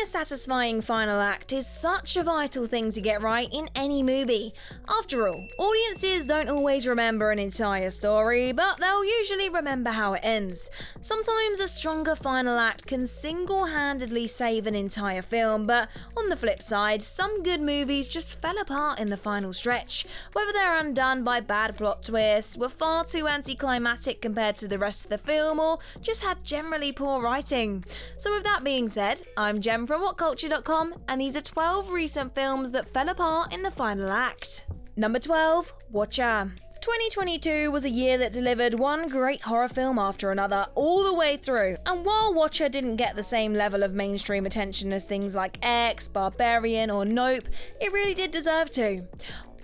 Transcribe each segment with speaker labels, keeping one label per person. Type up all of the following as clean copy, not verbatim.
Speaker 1: a satisfying final act is such a vital thing to get right in any movie. After all, audiences don't always remember an entire story, but they'll usually remember how it ends. Sometimes a stronger final act can single-handedly save an entire film, but on the flip side, some good movies just fell apart in the final stretch. Whether they're undone by bad plot twists, were far too anticlimactic compared to the rest of the film, or just had generally poor writing. So with that being said, I'm Jem from WhatCulture.com, and these are 12 recent films that fell apart in the final act. Number 12, Watcher. 2022 was a year that delivered one great horror film after another all the way through, and while Watcher didn't get the same level of mainstream attention as things like X, Barbarian or Nope, it really did deserve to.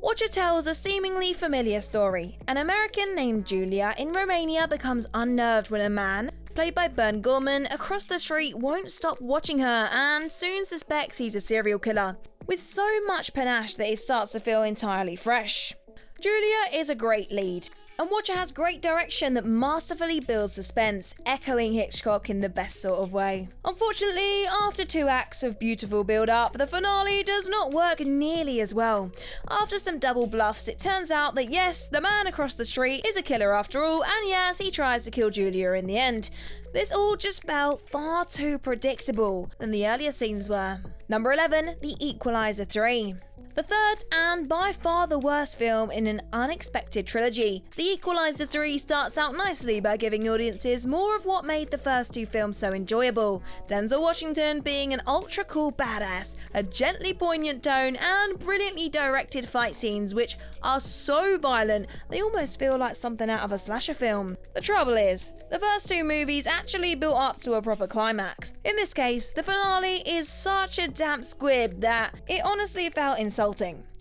Speaker 1: Watcher tells a seemingly familiar story. An American named Julia in Romania becomes unnerved when a man, played by Bernd Gorman, across the street won't stop watching her and soon suspects he's a serial killer, with so much panache that it starts to feel entirely fresh. Julia is a great lead, and Watcher has great direction that masterfully builds suspense, echoing Hitchcock in the best sort of way. Unfortunately, after 2 acts of beautiful build-up, the finale does not work nearly as well. After some double bluffs, it turns out that yes, the man across the street is a killer after all, and yes, he tries to kill Julia in the end. This all just felt far too predictable than the earlier scenes were. Number 11, The Equalizer 3. The third and by far the worst film in an unexpected trilogy, The Equalizer 3 starts out nicely by giving audiences more of what made the first 2 films so enjoyable. Denzel Washington being an ultra cool badass, a gently poignant tone, and brilliantly directed fight scenes which are so violent they almost feel like something out of a slasher film. The trouble is, the first 2 movies actually built up to a proper climax. In this case, the finale is such a damp squib that it honestly felt insulting.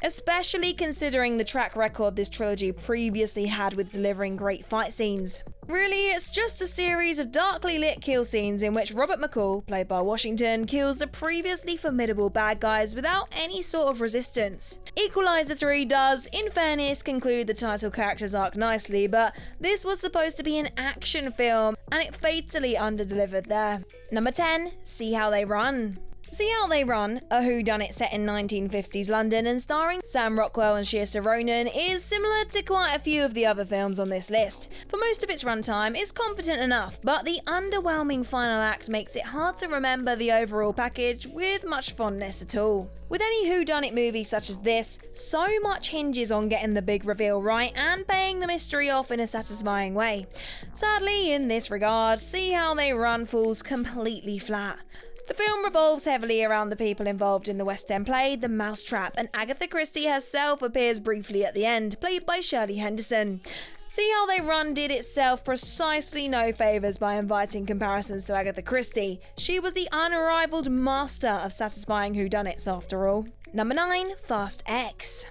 Speaker 1: Especially considering the track record this trilogy previously had with delivering great fight scenes. Really, it's just a series of darkly lit kill scenes in which Robert McCall, played by Washington, kills the previously formidable bad guys without any sort of resistance. Equalizer 3 does, in fairness, conclude the title character's arc nicely, but this was supposed to be an action film, and it fatally underdelivered there. Number 10, See How They Run. See How They Run, a whodunit set in 1950s London and starring Sam Rockwell and Saoirse Ronan, is similar to quite a few of the other films on this list. For most of its runtime, it's competent enough, but the underwhelming final act makes it hard to remember the overall package with much fondness at all. With any whodunit movie such as this, so much hinges on getting the big reveal right and paying the mystery off in a satisfying way. Sadly, in this regard, See How They Run falls completely flat. The film revolves heavily around the people involved in the West End play The Mousetrap, and Agatha Christie herself appears briefly at the end, played by Shirley Henderson. See How They Run did itself precisely no favours by inviting comparisons to Agatha Christie. She was the unrivaled master of satisfying whodunits after all. Number 9, Fast X.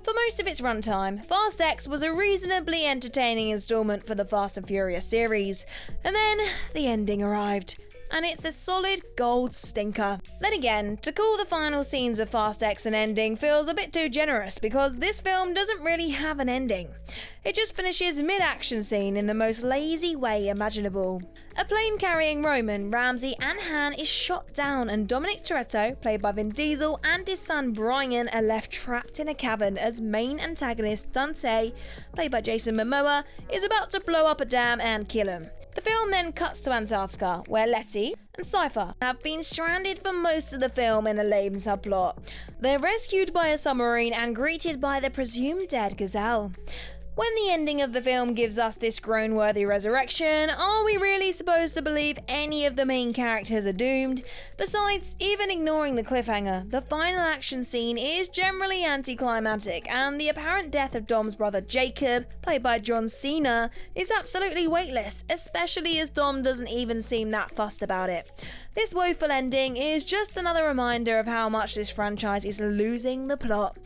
Speaker 1: For most of its runtime, Fast X was a reasonably entertaining instalment for the Fast and Furious series, and then the ending arrived. And it's a solid gold stinker. Then again, to call the final scenes of Fast X an ending feels a bit too generous because this film doesn't really have an ending. It just finishes mid-action scene in the most lazy way imaginable. A plane carrying Roman, Ramsey and Han is shot down, and Dominic Toretto, played by Vin Diesel, and his son Brian are left trapped in a cavern as main antagonist Dante, played by Jason Momoa, is about to blow up a dam and kill him. The film then cuts to Antarctica, where Letty and Cypher have been stranded for most of the film in a lame subplot. They're rescued by a submarine and greeted by the presumed dead Gazelle. When the ending of the film gives us this groan-worthy resurrection, are we really supposed to believe any of the main characters are doomed? Besides, even ignoring the cliffhanger, the final action scene is generally anticlimactic, and the apparent death of Dom's brother Jacob, played by John Cena, is absolutely weightless, especially as Dom doesn't even seem that fussed about it. This woeful ending is just another reminder of how much this franchise is losing the plot.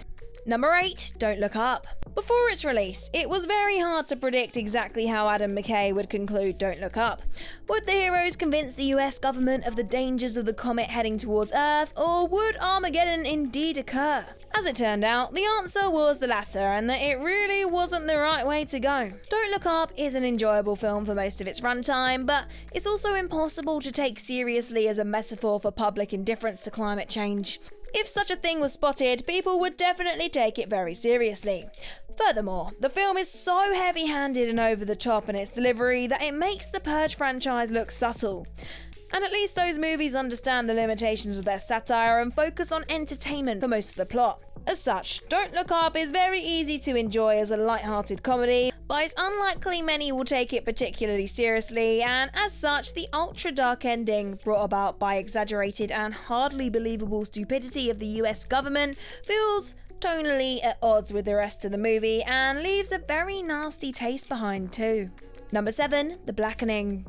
Speaker 1: Number 8, Don't Look Up. Before its release, it was very hard to predict exactly how Adam McKay would conclude Don't Look Up. Would the heroes convince the US government of the dangers of the comet heading towards Earth, or would Armageddon indeed occur? As it turned out, the answer was the latter, and that it really wasn't the right way to go. Don't Look Up is an enjoyable film for most of its runtime, but it's also impossible to take seriously as a metaphor for public indifference to climate change. If such a thing was spotted, people would definitely take it very seriously. Furthermore, the film is so heavy-handed and over the top in its delivery that it makes the Purge franchise look subtle. And at least those movies understand the limitations of their satire and focus on entertainment for most of the plot. As such, Don't Look Up is very easy to enjoy as a light-hearted comedy, but it's unlikely many will take it particularly seriously, and as such, the ultra-dark ending, brought about by exaggerated and hardly believable stupidity of the US government, feels tonally at odds with the rest of the movie and leaves a very nasty taste behind too. Number 7. The Blackening.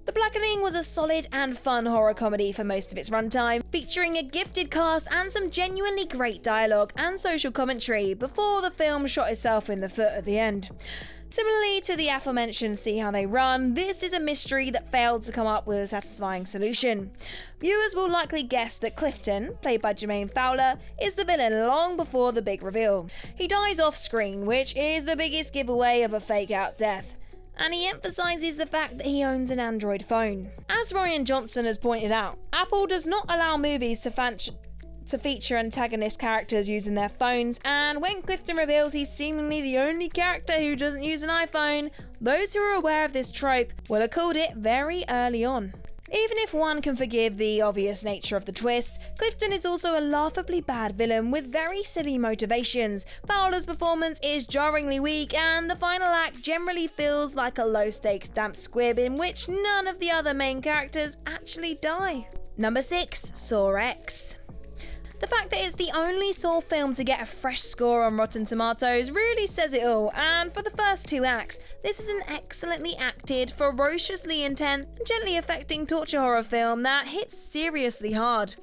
Speaker 1: The Blackening was a solid and fun horror comedy for most of its runtime, featuring a gifted cast and some genuinely great dialogue and social commentary before the film shot itself in the foot at the end. Similarly to the aforementioned See How They Run, this is a mystery that failed to come up with a satisfying solution. Viewers will likely guess that Clifton, played by Jermaine Fowler, is the villain long before the big reveal. He dies off screen, which is the biggest giveaway of a fake-out death. And he emphasises the fact that he owns an Android phone. As Ryan Johnson has pointed out, Apple does not allow movies to feature antagonist characters using their phones, and when Clifton reveals he's seemingly the only character who doesn't use an iPhone, those who are aware of this trope will have called it very early on. Even if one can forgive the obvious nature of the twist, Clifton is also a laughably bad villain with very silly motivations. Fowler's performance is jarringly weak, and the final act generally feels like a low-stakes damp squib in which none of the other main characters actually die. Number 6. Sor X. The fact that it's the only Saw film to get a fresh score on Rotten Tomatoes really says it all, and for the first 2 acts, this is an excellently acted, ferociously intense, and gently affecting torture horror film that hits seriously hard.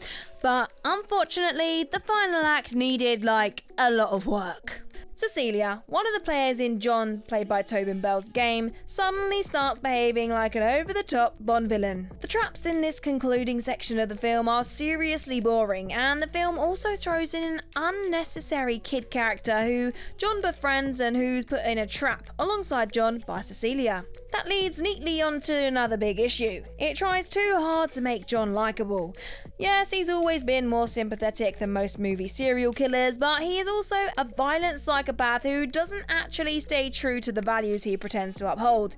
Speaker 1: But unfortunately, the final act needed, a lot of work. Cecilia, one of the players in John, played by Tobin Bell's game, suddenly starts behaving like an over-the-top Bond villain. The traps in this concluding section of the film are seriously boring, and the film also throws in an unnecessary kid character who John befriends and who's put in a trap alongside John by Cecilia. That leads neatly onto another big issue. It tries too hard to make John likeable. Yes, he's always been more sympathetic than most movie serial killers, but he is also a violent psychopath who doesn't actually stay true to the values he pretends to uphold.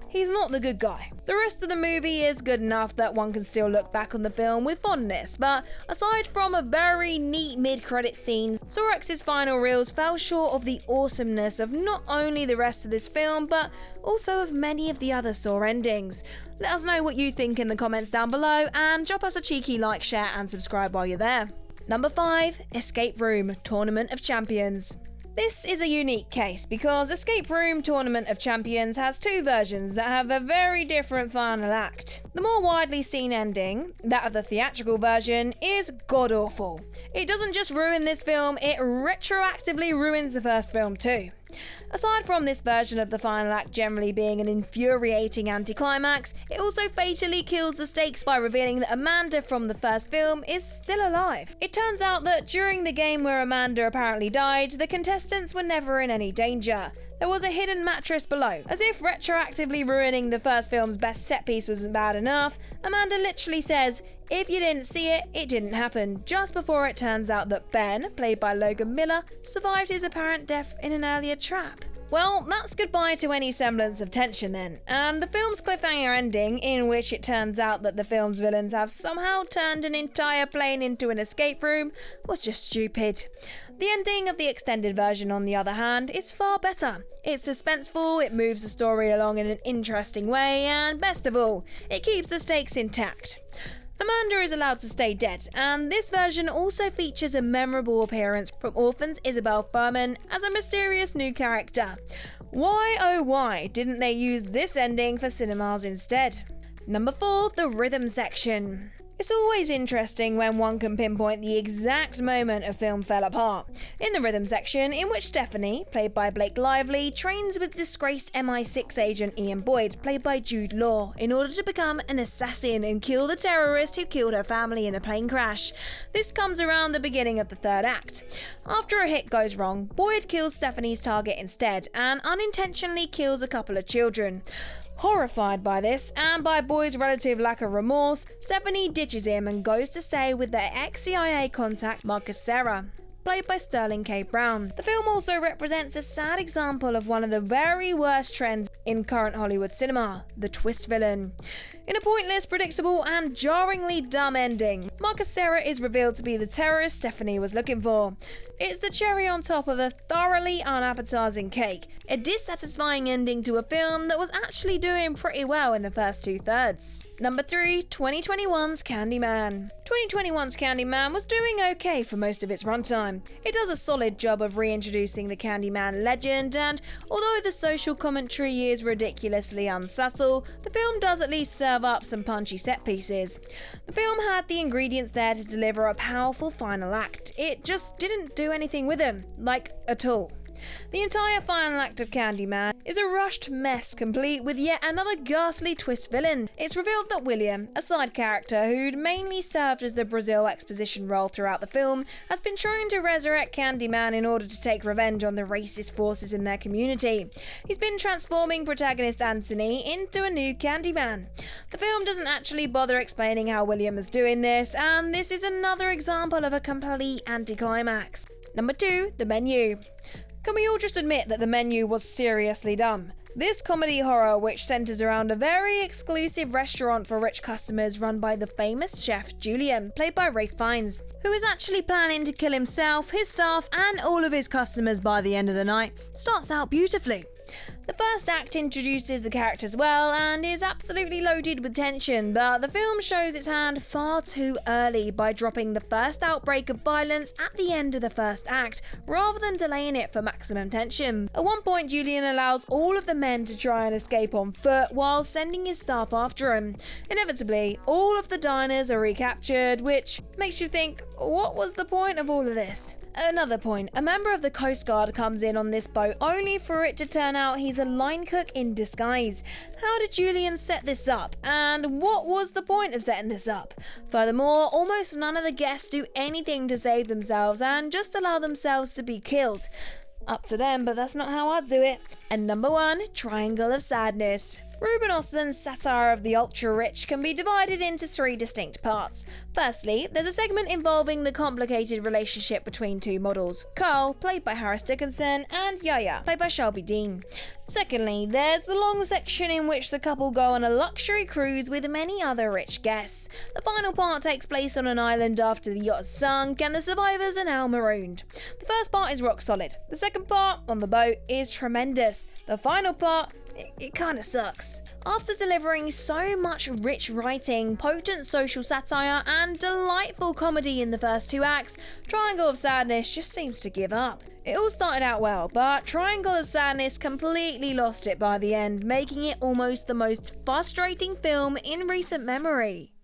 Speaker 1: He's not the good guy. The rest of the movie is good enough that one can still look back on the film with fondness, but aside from a very neat mid-credit scene, Sor X's final reels fell short of the awesomeness of not only the rest of this film, but also of many of the other Saw endings. Let us know what you think in the comments down below, and drop us a cheeky like, share and subscribe while you're there. Number 5. Escape Room Tournament of Champions. This is a unique case because Escape Room Tournament of Champions has 2 versions that have a very different final act. The more widely seen ending, that of the theatrical version, is god-awful. It doesn't just ruin this film, it retroactively ruins the first film too. Aside from this version of the final act generally being an infuriating anticlimax, it also fatally kills the stakes by revealing that Amanda from the first film is still alive. It turns out that during the game where Amanda apparently died, the contestants were never in any danger. There was a hidden mattress below. As if retroactively ruining the first film's best set piece wasn't bad enough, Amanda literally says, "If you didn't see it, it didn't happen," just before it turns out that Ben, played by Logan Miller, survived his apparent death in an earlier trap. Well, that's goodbye to any semblance of tension then, and the film's cliffhanger ending, in which it turns out that the film's villains have somehow turned an entire plane into an escape room, was just stupid. The ending of the extended version, on the other hand, is far better. It's suspenseful, it moves the story along in an interesting way, and best of all, it keeps the stakes intact. Amanda is allowed to stay dead, and this version also features a memorable appearance from Orphan's Isabel Furman as a mysterious new character. Why oh why didn't they use this ending for cinemas instead? Number 4. The Rhythm Section. It's always interesting when one can pinpoint the exact moment a film fell apart. In the rhythm section, in which Stephanie, played by Blake Lively, trains with disgraced MI6 agent Ian Boyd, played by Jude Law, in order to become an assassin and kill the terrorist who killed her family in a plane crash. This comes around the beginning of the third act. After a hit goes wrong, Boyd kills Stephanie's target instead and unintentionally kills a couple of children. Horrified by this, and by Boyd's relative lack of remorse, Stephanie ditches him and goes to stay with their ex-CIA contact Marcus Serra, played by Sterling K. Brown. The film also represents a sad example of one of the very worst trends in current Hollywood cinema, the twist villain. In a pointless, predictable, and jarringly dumb ending, Marcus Serra is revealed to be the terrorist Stephanie was looking for. It's the cherry on top of a thoroughly unappetizing cake, a dissatisfying ending to a film that was actually doing pretty well in the first two-thirds. Number 3, 2021's Candyman. 2021's Candyman was doing okay for most of its runtime. It does a solid job of reintroducing the Candyman legend, and although the social commentary is ridiculously unsubtle, the film does at least serve up some punchy set pieces. The film had the ingredients there to deliver a powerful final act. It just didn't do anything with them, like at all. The entire final act of Candyman is a rushed mess complete with yet another ghastly twist villain. It's revealed that William, a side character who'd mainly served as the Brazil exposition role throughout the film, has been trying to resurrect Candyman in order to take revenge on the racist forces in their community. He's been transforming protagonist Anthony into a new Candyman. The film doesn't actually bother explaining how William is doing this, and this is another example of a complete anticlimax. Number 2, The Menu. Can we all just admit that The Menu was seriously dumb? This comedy horror, which centres around a very exclusive restaurant for rich customers run by the famous chef Julian, played by Ralph Fiennes, who is actually planning to kill himself, his staff, and all of his customers by the end of the night, starts out beautifully. The first act introduces the characters well and is absolutely loaded with tension, but the film shows its hand far too early by dropping the first outbreak of violence at the end of the first act, rather than delaying it for maximum tension. At one point, Julian allows all of the men to try and escape on foot while sending his staff after him. Inevitably, all of the diners are recaptured, which makes you think, what was the point of all of this? Another point, a member of the Coast Guard comes in on this boat only for it to turn out he's a line cook in disguise. How did Julian set this up? And what was the point of setting this up? Furthermore, almost none of the guests do anything to save themselves and just allow themselves to be killed. Up to them, but that's not how I'd do it. And number 1, Triangle of Sadness. Ruben Östlund's satire of the ultra-rich can be divided into 3 distinct parts. Firstly, there's a segment involving the complicated relationship between two models, Carl, played by Harris Dickinson, and Yaya, played by Shelby Dean. Secondly, there's the long section in which the couple go on a luxury cruise with many other rich guests. The final part takes place on an island after the yacht is sunk and the survivors are now marooned. The first part is rock solid. The second part, on the boat, is tremendous. The final part, it kinda sucks. After delivering so much rich writing, potent social satire, and delightful comedy in the first 2 acts, Triangle of Sadness just seems to give up. It all started out well, but Triangle of Sadness completely lost it by the end, making it almost the most frustrating film in recent memory.